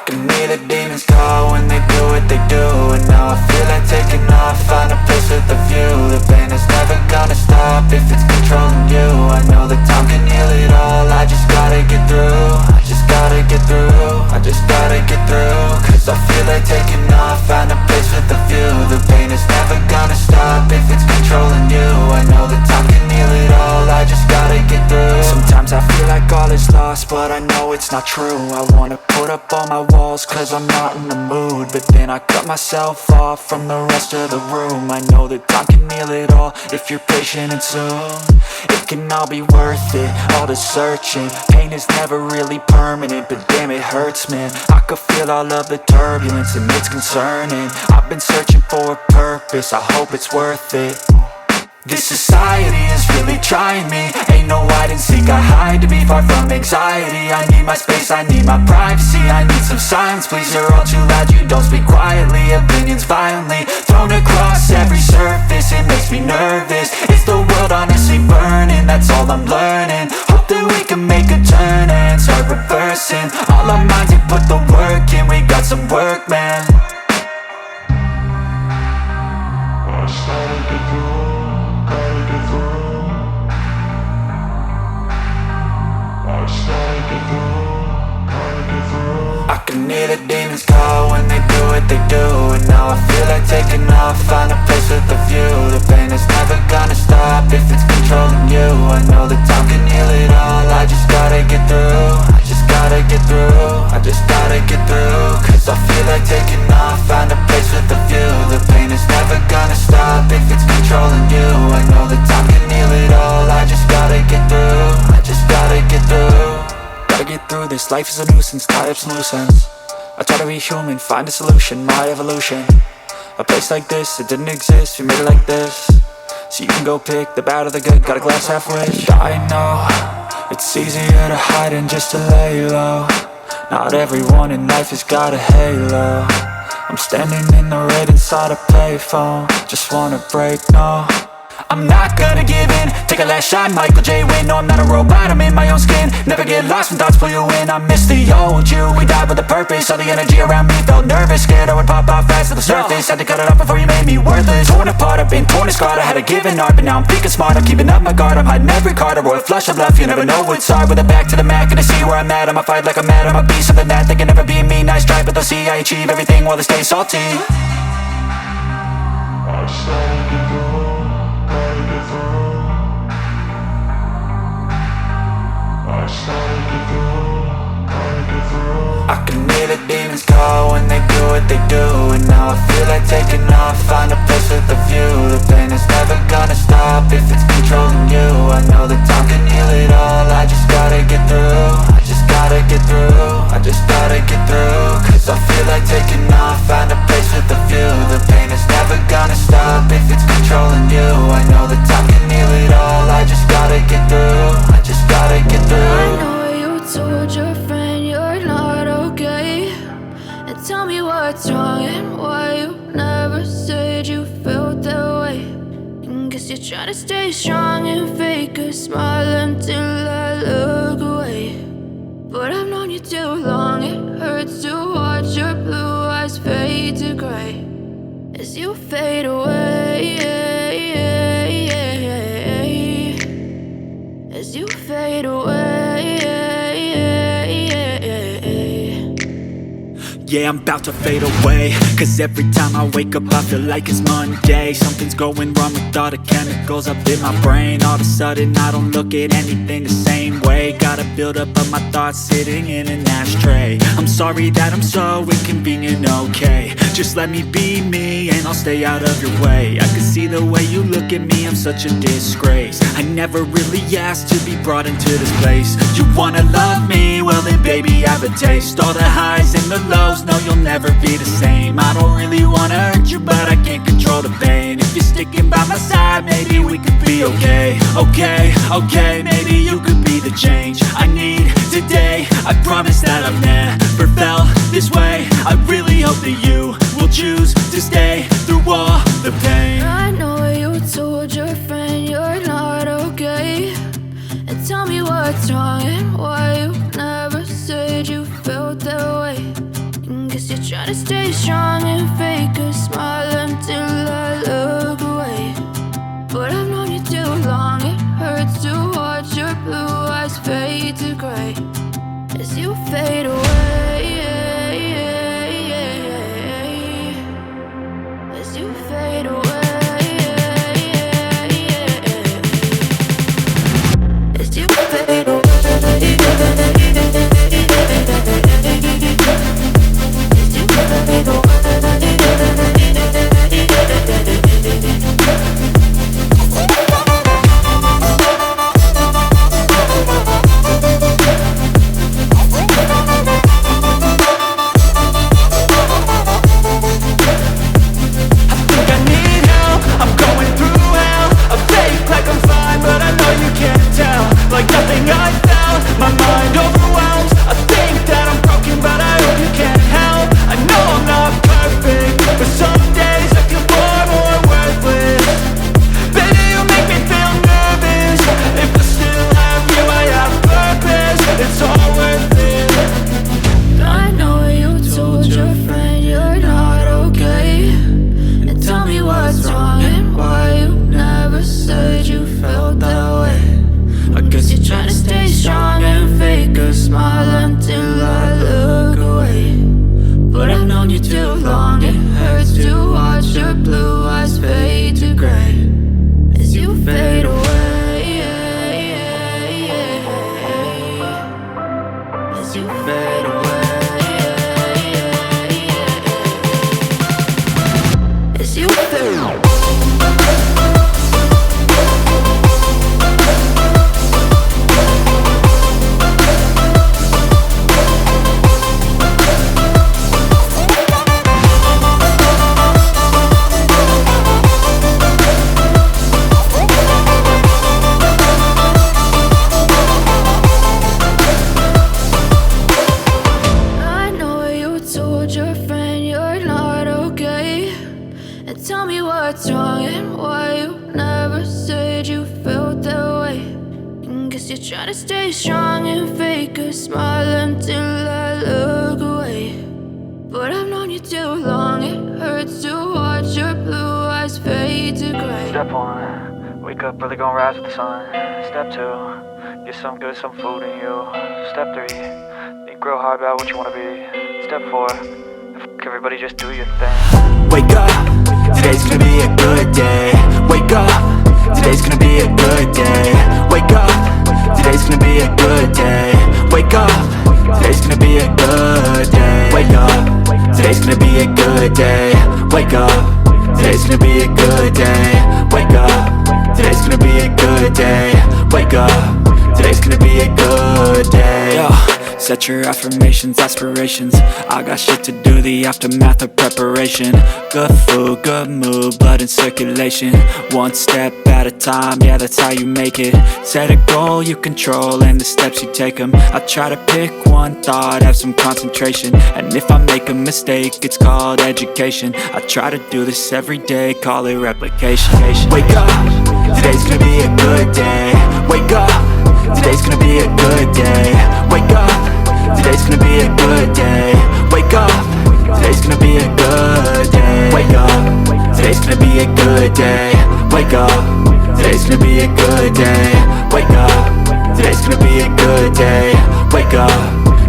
can hear the demons call when they do what they do. And now I feel like taking off, find a place with a view. The pain is never gonna stop if it's controlling you. I know that time can heal it all, I just gotta get through. I just gotta get through, I just gotta get through. Cause I feel like taking off, find a place with a view. The pain is never gonna stop if it's controlling you. I know that time can heal it all, I just gotta get through. Sometimes I feel like all is lost, but I know it's not true. I wanna put up all my walls cause I'm not in the mood, but then I cut myself off from the rest of the room. I know that time can heal it all if you're patient and soon. It can all be worth it, all the searching. Pain is never really permanent, but damn it hurts, man. I could feel all of the turbulence and it's concerning. I've been searching for a purpose, I hope it's worth it. This society is really trying me. Ain't no hide and seek, I hide to be far from anxiety. I need my space, I need my privacy. I need some silence, please, you're all too loud. You don't speak quietly, opinions violently thrown across every surface. It makes me nervous, it's the world honestly burning. That's all I'm learning, hope that we can make a turn and start reversing. All our minds, we put the work in, we got some work, man. I started to grow. I can hear the demons call when they do what they do. And now I feel like taking off, find a place with a view. The pain is never gonna stop if it's controlling you. I know that time can heal it all, I just gotta get through. I just gotta get through, I just gotta get through. Cause I feel like taking off, find a place with a view. The pain is never gonna stop if it's controlling you. I know that time can heal it all, I just gotta get through. I just gotta get through. Gotta get through this, life is a nuisance, tie up some loose ends. I try to be human, find a solution, my evolution. A place like this, it didn't exist, we made it like this. So you can go pick the bad or the good, got a glass halfway. I know, it's easier to hide than just to lay low. Not everyone in life has got a halo. I'm standing in the red inside a payphone, just wanna break, no. I'm not gonna give in, take a last shot, Michael J. Win. No, I'm not a robot, I'm in my own skin. Never get lost when thoughts pull you in. I miss the old you, we died with a purpose. All the energy around me felt nervous, scared I would pop off fast to the surface. Had to cut it off before you made me worthless. Torn apart, I've been torn and scarred. I had a given art, but now I'm thinking smart. I'm keeping up my guard, I'm hiding every card. A royal flush of love, you never know what's hard. With a back to the mat, gonna see where I'm at. I'ma fight like I'm mad, I'ma be something that they can never be me. Nice try, but they'll see I achieve everything while they stay salty. I started to grow. I can hear the demons call when they do what they do. And now I feel like taking off, find a place with a view. The pain is never gonna stop if it's controlling you. I know that time can heal it all, I just gotta get through. I just gotta get through, I just gotta get through. Cause I feel like taking off, find a place with a view. The pain is never gonna stop if it's controlling you. I know that time can heal it all, I just gotta get through. I just gotta get through. Told your friend you're not okay, and tell me what's wrong and why you never said you felt that way. And guess you're trying to stay strong and fake a smile until I look away. But I've known you too long, it hurts to watch your blue eyes fade to gray as you fade away, as you fade away. Yeah, I'm about to fade away, cause every time I wake up I feel like it's Monday. Something's going wrong with all the chemicals up in my brain. All of a sudden I don't look at anything the same way. Got a buildup of my thoughts sitting in an ashtray. I'm sorry that I'm so inconvenient, okay. Just let me be me and I'll stay out of your way. I can see the way you look at me, I'm such a disgrace. I never really asked to be brought into this place. You wanna love me? Well then baby I have a taste. All the highs and the lows, no you'll never be the same. I don't really wanna hurt you but I can't control the pain. If you're sticking by my side maybe we could be okay. Okay, maybe you could be the change I need today. I promise that I've never felt this way. I really hope that you will choose to stay through all the pain. I know you told your friend you're not okay, and tell me what's wrong and why you never said you felt that way. to stay strong and fake a smile until I look away. But I've known you too long, it hurts to watch your blue eyes fade to gray as you fade away. As you fade away. As you fade away. What's wrong and why you never said you felt that way? And guess you're trying to stay strong and fake a smile until I look away. But I've known you too long, it hurts to watch your blue eyes fade to gray. Step 1, wake up early, gonna rise with the sun. Step 2, get some good, some food in you. Step 3, think real hard about what you wanna be. Step 4, everybody just do your thing. Wake up, today's gonna be a good day. Wake up, today's gonna be a good day. Wake up, today's gonna be a good day. Wake up, today's gonna be a good day. Wake up, today's gonna be a good day. Wake up, today's gonna be a good day. Wake up, today's gonna be a good day. Wake up, today's gonna be a good day. Yo, set your affirmations, aspirations. I got shit to do, the aftermath of preparation. Good food, good mood, blood in circulation. One step at a time, yeah, that's how you make it. Set a goal you control and the steps you take them. I try to pick one thought, have some concentration. And if I make a mistake, it's called education. I try to do this every day, call it replication. Wake up, today's gonna be a good day. Wake up, today's gonna be a good day. Wake up, today's gonna be a good day. Wake up, today's gonna be a good day. Wake up, today's gonna be a good day. Wake up, today's gonna be a good day. Wake up, today's gonna be a good day. Wake up,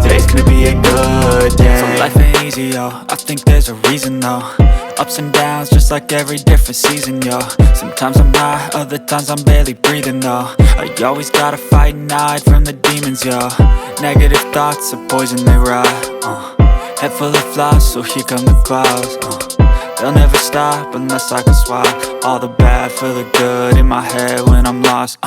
today's gonna be a good day. So life ain't easy, yo, I think there's a reason though. Ups and downs, just like every different season, yo. Sometimes I'm high, other times I'm barely breathing, though. I always gotta fight and hide from the demons, yo. Negative thoughts are poison, they rot, Head full of flies, so here come the clouds, They'll never stop unless I can swap all the bad for the good in my head when I'm lost,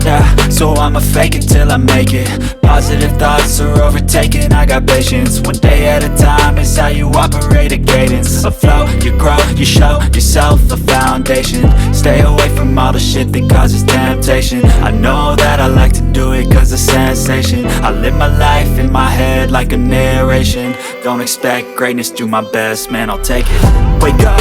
Yeah, so I'ma fake it till I make it. Positive thoughts are overtaken, I got patience. One day at a time is how you operate a cadence. A flow, you grow, you show yourself a foundation. Stay away from all the shit that causes temptation. I know that I like to do it cause it's sensation. I live my life in my head like a narration. Don't expect greatness, do my best, man, I'll take it. Wake up,